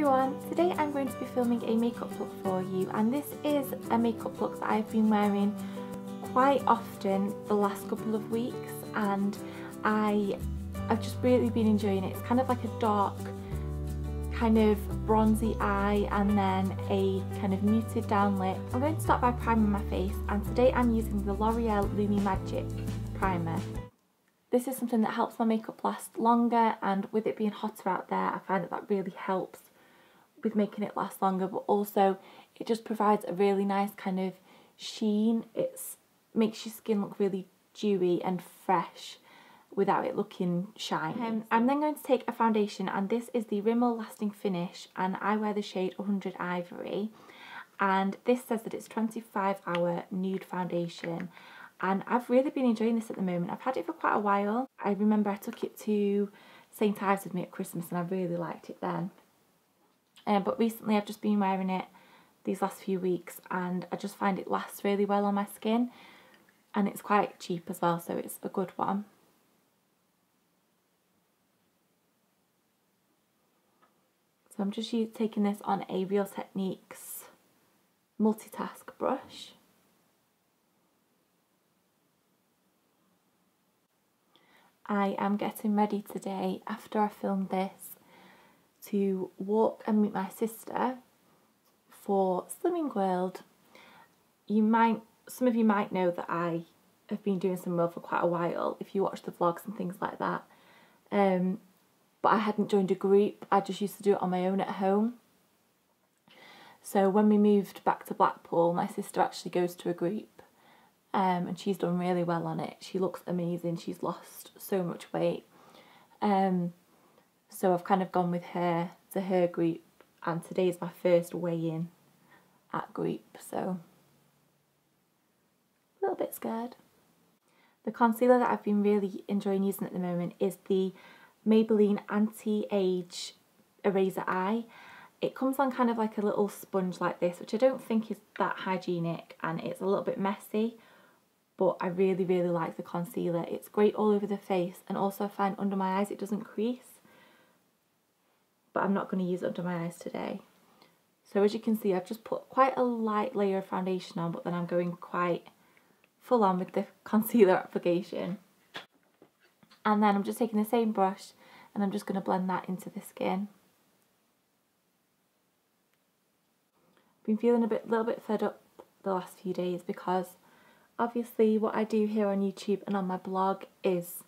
everyone, today I'm going to be filming a makeup look for you, and this is a makeup look that I've been wearing quite often the last couple of weeks, and I've just really been enjoying it. It's kind of like a dark kind of bronzy eye and then a kind of muted down lip. I'm going to start by priming my face, and today I'm using the L'Oreal Lumi Magic primer. This is something that helps my makeup last longer, and with it being hotter out there I find that really helps with making it last longer, but also it just provides a really nice kind of sheen. It makes your skin look really dewy and fresh without it looking shiny. I'm then going to take a foundation, and this is the Rimmel Lasting Finish, and I wear the shade 100 Ivory, and this says that it's 25-hour nude foundation, and I've really been enjoying this at the moment. I've had it for quite a while. I remember I took it to St Ives with me at Christmas and I really liked it then. But recently I've just been wearing it these last few weeks, and I just find it lasts really well on my skin, and it's quite cheap as well, so it's a good one. So I'm just taking this on a Real Techniques multitask brush. I am getting ready today, after I filmed this, to walk and meet my sister for Slimming World. Some of you might know that I have been doing Slimming World for quite a while, if you watch the vlogs and things like that. But I hadn't joined a group, I just used to do it on my own at home. So when we moved back to Blackpool, my sister actually goes to a group. And she's done really well on it. She looks amazing. She's lost so much weight. So I've kind of gone with her to her group, and today's my first weigh-in at group, so a little bit scared. The concealer that I've been really enjoying using at the moment is the Maybelline Anti-Age Eraser Eye. It comes on kind of like a little sponge like this, which I don't think is that hygienic, and it's a little bit messy. But I really like the concealer. It's great all over the face, and also I find under my eyes it doesn't crease. But I'm not going to use it under my eyes today. So as you can see, I've just put quite a light layer of foundation on, but then I'm going quite full on with the concealer application. And then I'm just taking the same brush and I'm just going to blend that into the skin. Been feeling a little bit fed up the last few days, because obviously what I do here on YouTube and on my blog is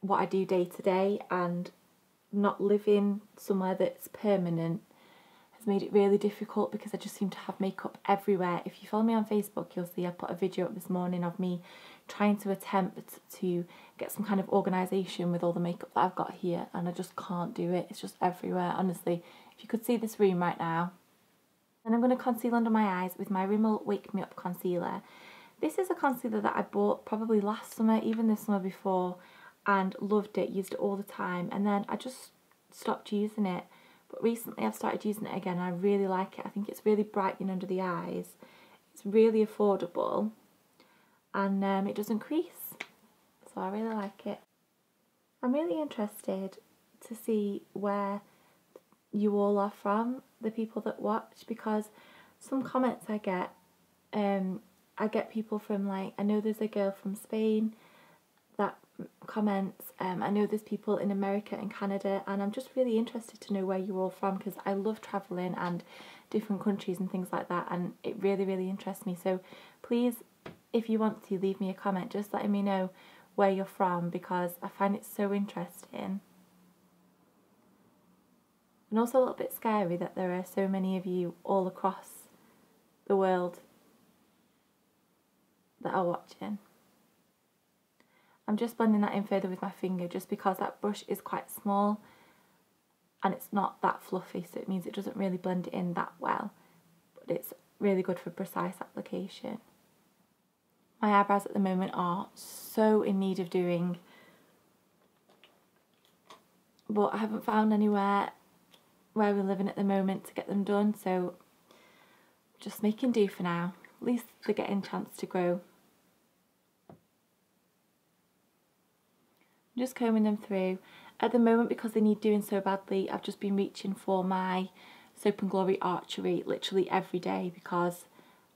what I do day to day, and not living somewhere that's permanent has made it really difficult, because I just seem to have makeup everywhere. If you follow me on Facebook, you'll see I put a video up this morning of me trying to attempt to get some kind of organisation with all the makeup that I've got here, and I just can't do it. It's just everywhere, honestly. If you could see this room right now. And I'm going to conceal under my eyes with my Rimmel Wake Me Up concealer. This is a concealer that I bought probably last summer, even this summer before, and loved it, used it all the time, and then I just stopped using it. But recently I've started using it again and I really like it. I think it's really brightening under the eyes. It's really affordable, and it doesn't crease, so I really like it. I'm really interested to see where you all are from, the people that watch, because some comments I get people from, like, I know there's a girl from Spain that comments, I know there's people in America and Canada, and I'm just really interested to know where you're all from, because I love travelling and different countries and things like that, and it really interests me. So please, if you want to, leave me a comment just letting me know where you're from, because I find it so interesting. And also a little bit scary that there are so many of you all across the world that are watching. I'm just blending that in further with my finger, just because that brush is quite small and it's not that fluffy, so it means it doesn't really blend it in that well, but it's really good for precise application. My eyebrows at the moment are so in need of doing, but I haven't found anywhere where we're living at the moment to get them done, so just making do for now. At least they're getting a chance to grow. Just combing them through, At the moment, because they need doing so badly, I've just been reaching for my Soap and Glory Archery literally every day because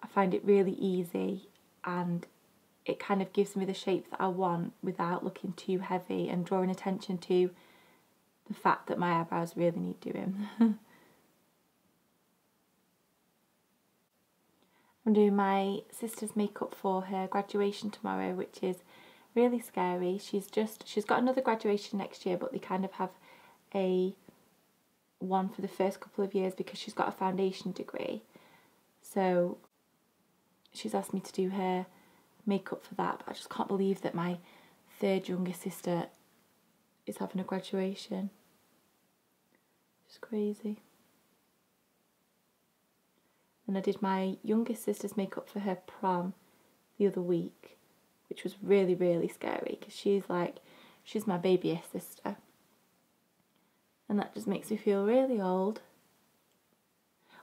I find it really easy and it kind of gives me the shape that I want without looking too heavy and drawing attention to the fact that my eyebrows really need doing. I'm doing my sister's makeup for her graduation tomorrow, which is really scary. She's got another graduation next year, but they kind of have a one for the first couple of years because she's got a foundation degree. So she's asked me to do her makeup for that, but I just can't believe that my third youngest sister is having a graduation. It's crazy. And I did my youngest sister's makeup for her prom the other week, which was really, really scary because she's my babyest sister. And that just makes me feel really old.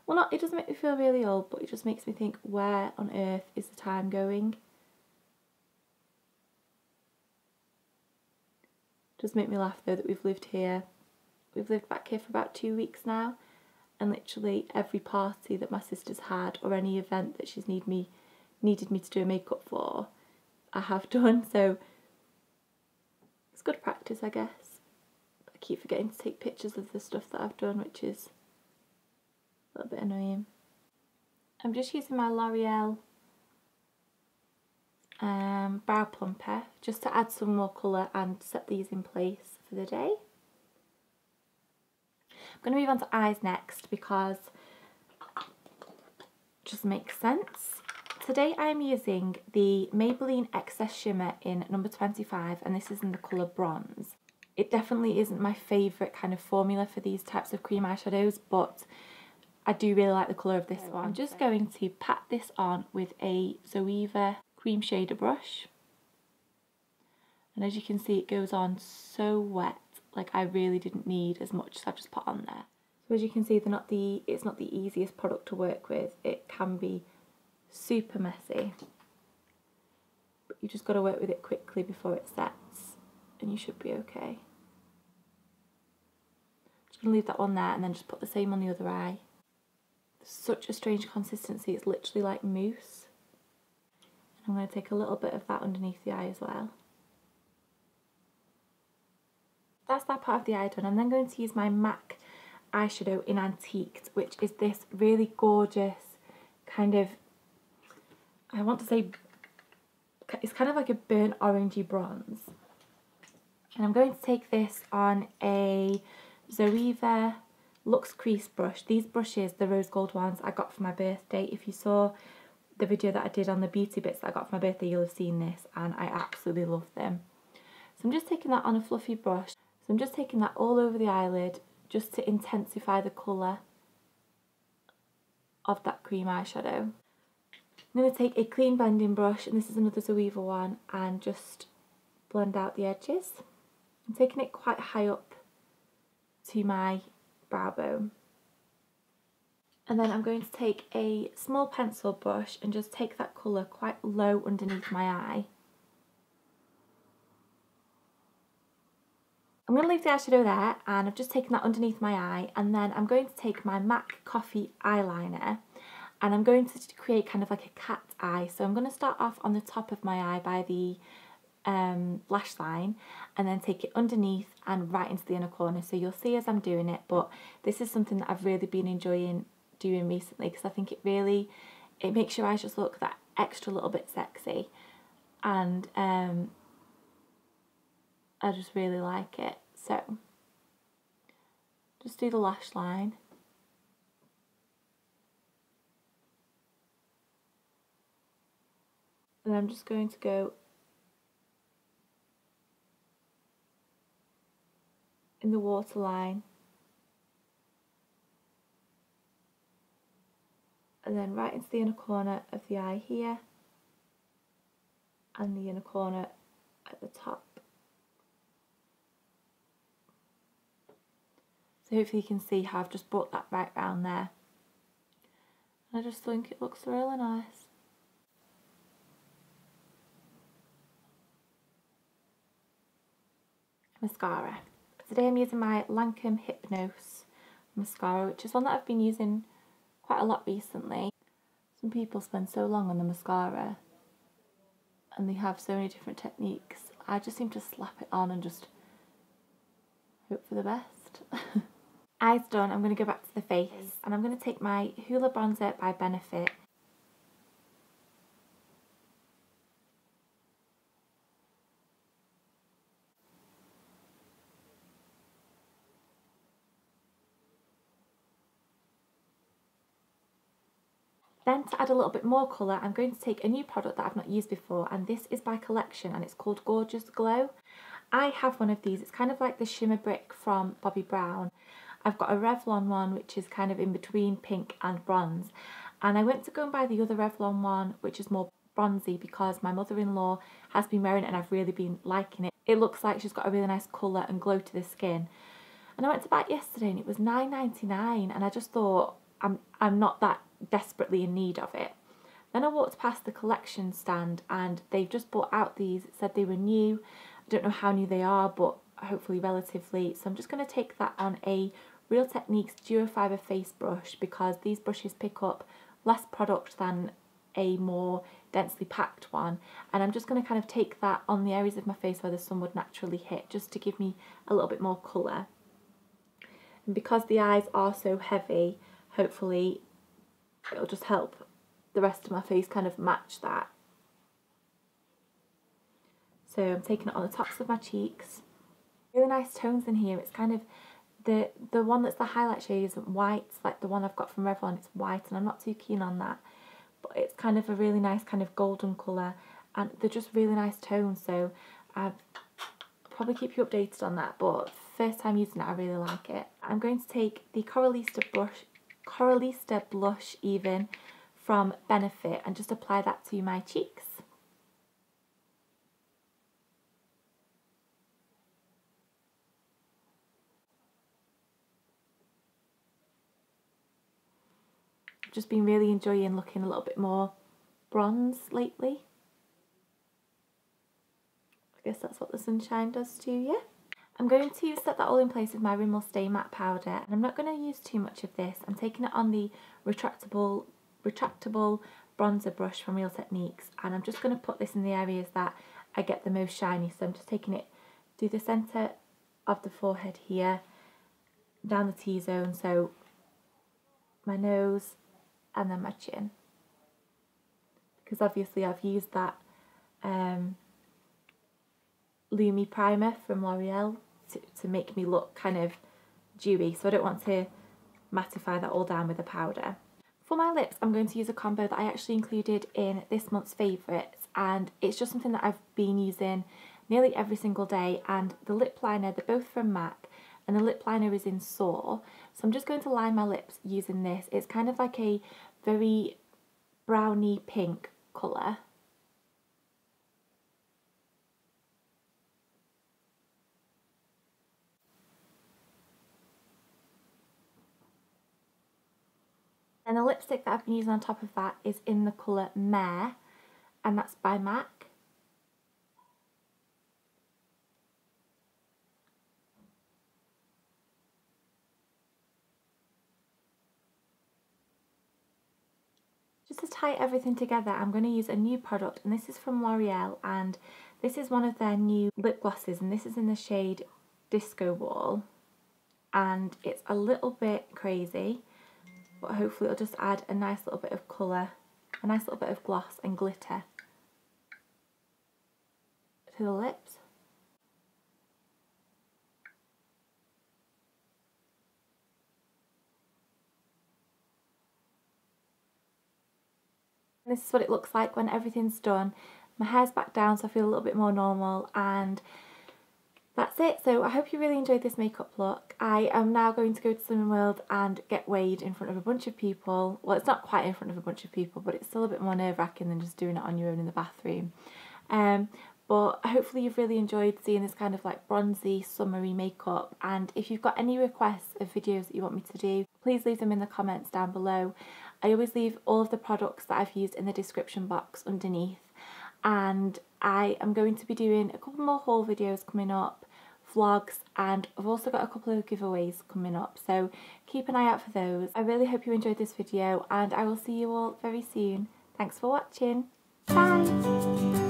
Well, it doesn't make me feel really old, but it just makes me think, where on earth is the time going? It does make me laugh though that we've lived back here for about 2 weeks now, and literally every party that my sister's had or any event that she's needed me to do a makeup for, I have done, so it's good practice, I guess. But I keep forgetting to take pictures of the stuff that I've done, which is a little bit annoying. I'm just using my L'Oreal brow plumper just to add some more colour and set these in place for the day. I'm going to move on to eyes next because it just makes sense. Today I'm using the Maybelline Excess Shimmer in number 25, and this is in the colour Bronze. It definitely isn't my favourite kind of formula for these types of cream eyeshadows, but I do really like the colour of this one. I'm just going to pat this on with a Zoeva cream shader brush. And as you can see, it goes on so wet, like I really didn't need as much as I've just put on there. So as you can see, it's not the easiest product to work with. It can be super messy, but you just got to work with it quickly before it sets and you should be okay. Just going to leave that one there and then just put the same on the other eye. Such a strange consistency, it's literally like mousse. And I'm going to take a little bit of that underneath the eye as well. That's that part of the eye done. I'm then going to use my MAC eyeshadow in Antiqued, which is this really gorgeous kind of, I want to say, it's kind of like a burnt orangey bronze. And I'm going to take this on a Zoeva Luxe Crease brush. These brushes, the rose gold ones, I got for my birthday. If you saw the video that I did on the beauty bits that I got for my birthday, you'll have seen this, and I absolutely love them. So I'm just taking that on a fluffy brush. So I'm just taking that all over the eyelid just to intensify the colour of that cream eyeshadow. I'm going to take a clean blending brush, and this is another Zoeva one, and just blend out the edges. I'm taking it quite high up to my brow bone. And then I'm going to take a small pencil brush and just take that colour quite low underneath my eye. I'm going to leave the eyeshadow there, and I've just taken that underneath my eye, and then I'm going to take my MAC Coffee eyeliner and I'm going to create kind of like a cat eye. So I'm going to start off on the top of my eye by the lash line, and then take it underneath and right into the inner corner. So you'll see as I'm doing it, but this is something that I've really been enjoying doing recently because I think it makes your eyes just look that extra little bit sexy, and I just really like it. So just do the lash line. And I'm just going to go in the waterline, and then right into the inner corner of the eye here, and the inner corner at the top. So hopefully you can see how I've just brought that right round there. And I just think it looks really nice. Mascara. Today I'm using my Lancome Hypnose mascara, which is one that I've been using quite a lot recently. Some people spend so long on the mascara and they have so many different techniques. I just seem to slap it on and just hope for the best. Eyes done, I'm going to go back to the face and I'm going to take my Hoola Bronzer by Benefit. Then to add a little bit more colour, I'm going to take a new product that I've not used before, and this is by Collection and it's called Gorgeous Glow. I have one of these, it's kind of like the Shimmer Brick from Bobbi Brown. I've got a Revlon one which is kind of in between pink and bronze, and I went to go and buy the other Revlon one which is more bronzy because my mother-in-law has been wearing it and I've really been liking it. It looks like she's got a really nice colour and glow to the skin. And I went to buy it yesterday and it was £9.99 and I just thought I'm not that desperately in need of it. Then I walked past the Collection stand and they've just brought out these. It said they were new. I don't know how new they are, but hopefully relatively. So I'm just going to take that on a Real Techniques Duo Fibre face brush because these brushes pick up less product than a more densely packed one, and I'm just going to kind of take that on the areas of my face where the sun would naturally hit, just to give me a little bit more colour. And because the eyes are so heavy, hopefully it'll just help the rest of my face kind of match that. So I'm taking it on the tops of my cheeks. Really nice tones in here. It's kind of the one that's the highlight shade isn't white, like the one I've got from Revlon, it's white, and I'm not too keen on that. But it's kind of a really nice kind of golden colour, and they're just really nice tones, so I'll probably keep you updated on that, but first time using it I really like it. I'm going to take the Coralista blush even from Benefit and just apply that to my cheeks. I've just been really enjoying looking a little bit more bronze lately. I guess that's what the sunshine does to you. I'm going to set that all in place with my Rimmel Stay Matte Powder, and I'm not going to use too much of this. I'm taking it on the retractable bronzer brush from Real Techniques, and I'm just going to put this in the areas that I get the most shiny. So I'm just taking it through the centre of the forehead here, down the T-zone, so my nose and then my chin. Because obviously I've used that Lumi primer from L'Oreal to make me look kind of dewy, so I don't want to mattify that all down with a powder. For my lips, I'm going to use a combo that I actually included in this month's favourites, and it's just something that I've been using nearly every single day. And the lip liner, they're both from MAC, and the lip liner is in Soar, so I'm just going to line my lips using this. It's kind of like a very browny pink colour. And the lipstick that I've been using on top of that is in the colour Mare, and that's by MAC. Just to tie everything together, I'm going to use a new product, and this is from L'Oreal, and this is one of their new lip glosses, and this is in the shade Disco Ball, and it's a little bit crazy, but hopefully it'll just add a nice little bit of colour, a nice little bit of gloss and glitter to the lips. And this is what it looks like when everything's done. My hair's back down, so I feel a little bit more normal, and that's it. So I hope you really enjoyed this makeup look. I am now going to go to Slimming World and get weighed in front of a bunch of people. Well, it's not quite in front of a bunch of people, but it's still a bit more nerve-wracking than just doing it on your own in the bathroom. But hopefully you've really enjoyed seeing this kind of like bronzy, summery makeup. And if you've got any requests of videos that you want me to do, please leave them in the comments down below. I always leave all of the products that I've used in the description box underneath. And I am going to be doing a couple more haul videos coming up vlogs, and I've also got a couple of giveaways coming up, so keep an eye out for those. I really hope you enjoyed this video, and I will see you all very soon. Thanks for watching. Bye!